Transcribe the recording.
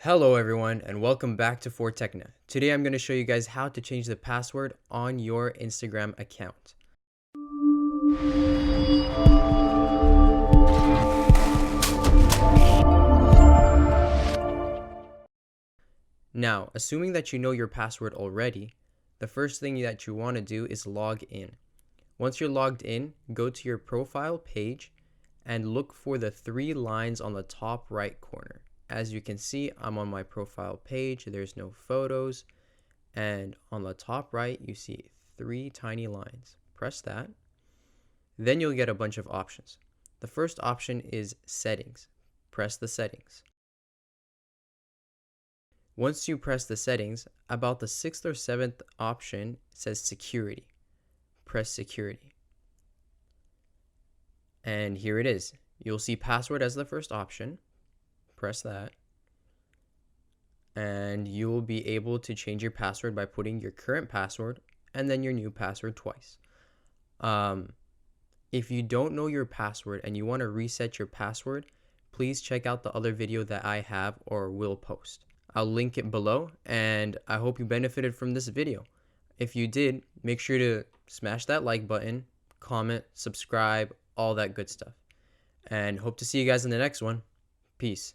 Hello everyone and welcome back to Fortechna. Today I'm going to show you guys how to change the password on your Instagram account. Now, assuming that you know your password already, the first thing that you want to do is log in. Once you're logged in, go to your profile page and look for the three lines on the top right corner. As you can see, I'm on my profile page, there's no photos, and on the top right you see three tiny lines. Press that. Then you'll get a bunch of options. The first option is settings. Press the settings. Once you press the settings, about the sixth or seventh option says security. Press security. And here it is. You'll see password as the first option. Press that. And you will be able to change your password by putting your current password and then your new password twice. If you don't know your password and you want to reset your password, please check out the other video that I have or will post. I'll link it below, and I hope you benefited from this video. If you did, make sure to smash that like button, comment, subscribe, all that good stuff. And hope to see you guys in the next one. Peace.